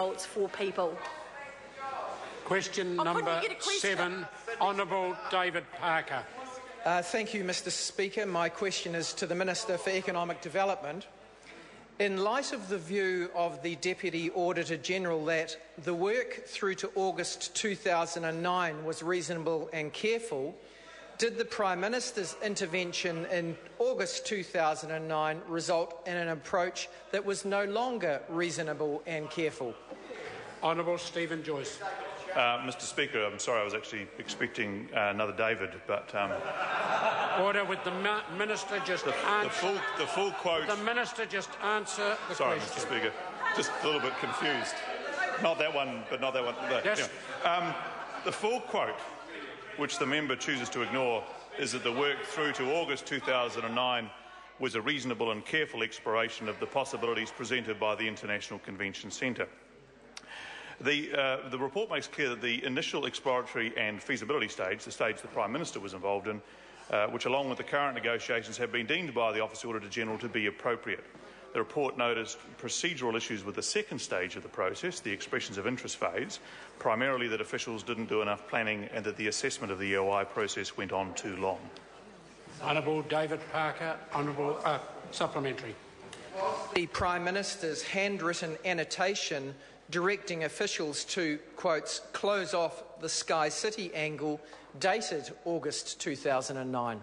results for people. Question number 7, Honourable David Parker. Thank you, Mr Speaker. My question is to the Minister for Economic Development. In light of the view of the Deputy Auditor-General that the work through to August 2009 was reasonable and careful, did the Prime Minister's intervention in August 2009 result in an approach that was no longer reasonable and careful? Honourable Stephen Joyce. Mr Speaker, I'm sorry, I was actually expecting another David, but... Order, with the Minister just answer... The full quote... The Minister just answer the sorry, question. Mr Speaker, just a little bit confused. Not that one, but not that one. Yes. Anyway, the full quote, which the member chooses to ignore, is that the work through to August 2009 was a reasonable and careful exploration of the possibilities presented by the International Convention Centre. The report makes clear that the initial exploratory and feasibility stage, the stage the Prime Minister was involved in, which along with the current negotiations have been deemed by the Office of Auditor-General to be appropriate. The report noticed procedural issues with the second stage of the process, the expressions of interest phase, primarily that officials didn't do enough planning and that the assessment of the EOI process went on too long. Honourable David Parker, Honourable supplementary. The Prime Minister's handwritten annotation directing officials to, quotes, close off the Sky City angle, dated August 2009.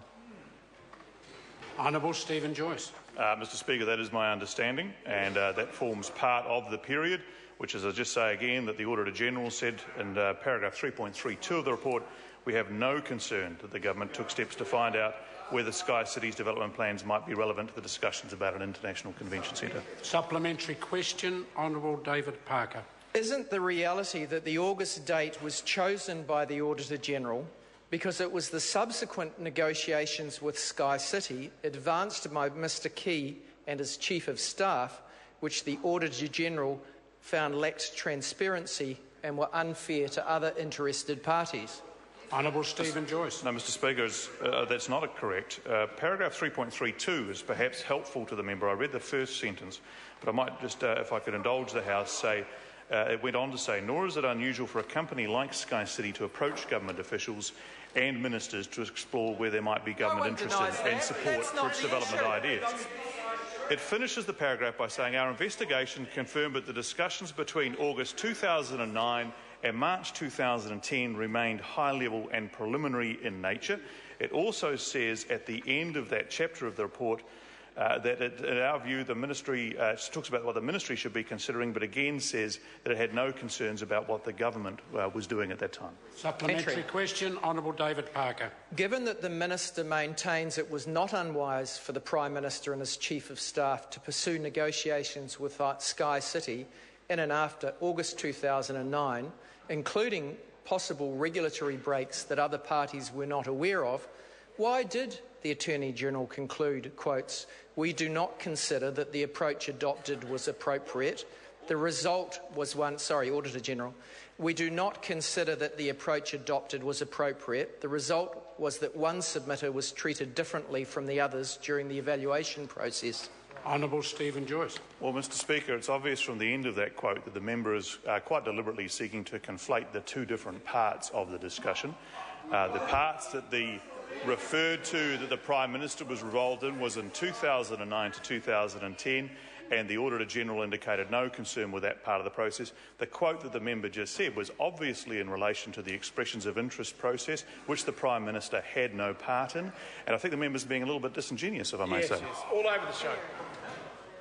Honourable Stephen Joyce. Mr Speaker, that is my understanding, and that forms part of the period, which is, I'll just say again, that the Auditor-General said in paragraph 3.32 of the report, we have no concern that the government took steps to find out whether Sky City's development plans might be relevant to the discussions about an international convention centre. Supplementary question, Honourable David Parker. Isn't the reality that the August date was chosen by the Auditor-General because it was the subsequent negotiations with Sky City, advanced by Mr Key and his Chief of Staff, which the Auditor-General found lacked transparency and were unfair to other interested parties? Honourable Stephen Joyce. No, Mr Speaker, that's not correct. Paragraph 3.32 is perhaps helpful to the member. I read the first sentence, but I might just, if I could indulge the House, say it went on to say, nor is it unusual for a company like Sky City to approach government officials and ministers to explore where there might be government interest and support for its development ideas. It finishes the paragraph by saying our investigation confirmed that the discussions between August 2009 and March 2010 remained high-level and preliminary in nature. It also says at the end of that chapter of the report that, in our view, the Ministry talks about what the Ministry should be considering, but again says that it had no concerns about what the government was doing at that time. Supplementary question, Honourable David Parker. Given that the Minister maintains it was not unwise for the Prime Minister and his Chief of Staff to pursue negotiations with Sky City in and after August 2009, including possible regulatory breaks that other parties were not aware of, why did the Attorney-General conclude, quotes, we do not consider that the approach adopted was appropriate. The result was one, Auditor-General, we do not consider that the approach adopted was appropriate. The result was that one submitter was treated differently from the others during the evaluation process. Honourable Stephen Joyce. Well, Mr Speaker, it's obvious from the end of that quote that the member is quite deliberately seeking to conflate the two different parts of the discussion. The parts that the referred to that the Prime Minister was involved in was in 2009 to 2010, and the Auditor-General indicated no concern with that part of the process. The quote that the member just said was obviously in relation to the expressions of interest process, which the Prime Minister had no part in, and I think the member's being a little bit disingenuous, if I may say. Yes, all over the show.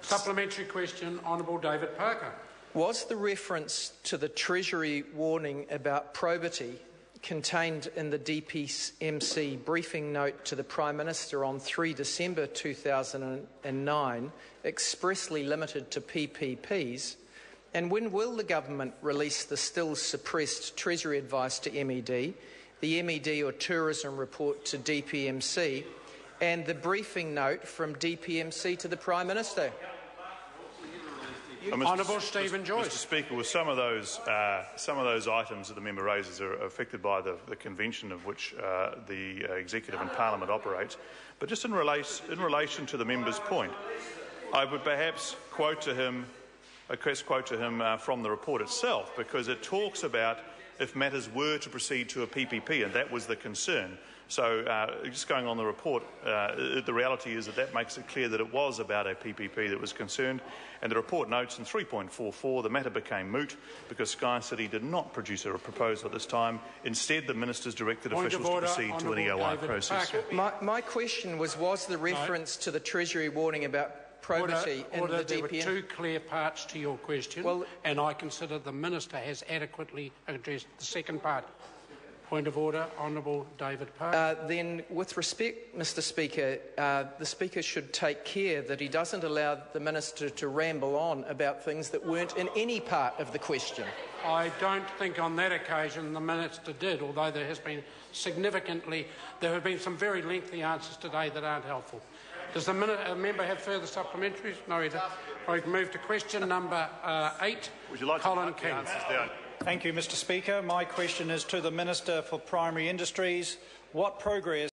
Supplementary question, Honourable David Parker. Was the reference to the Treasury warning about probity contained in the DPMC briefing note to the Prime Minister on 3 December 2009 expressly limited to PPPs? And when will the government release the still suppressed Treasury advice to MED, the MED or tourism report to DPMC, and the briefing note from DPMC to the Prime Minister? Honourable Stephen Joyce. Mr Speaker, with some of those items that the member raises are affected by the convention of which the Executive and Parliament operates. But just in relation to the member's point, I would perhaps quote to him a quote to him from the report itself, because it talks about if matters were to proceed to a PPP, and that was the concern. So just going on the report, the reality is that makes it clear that it was about a PPP that was concerned, and the report notes in 3.44 the matter became moot because Sky City did not produce a proposal at this time. Instead, the ministers directed officials to proceed to an EOI process. My question was the reference to the Treasury warning about probity in the DPM? There were two clear parts to your question, and I consider the Minister has adequately addressed the second part. Point of order, Honourable David Park. Then, with respect, Mr Speaker, the Speaker should take care that he doesn't allow the Minister to ramble on about things that weren't in any part of the question. I don't think on that occasion the Minister did, although there have been some very lengthy answers today that aren't helpful. Does the member have further supplementaries? No, he doesn't. I can move to question number 8. Would you like Colin to King. the answers down? Thank you, Mr Speaker. My question is to the Minister for Primary Industries. What progress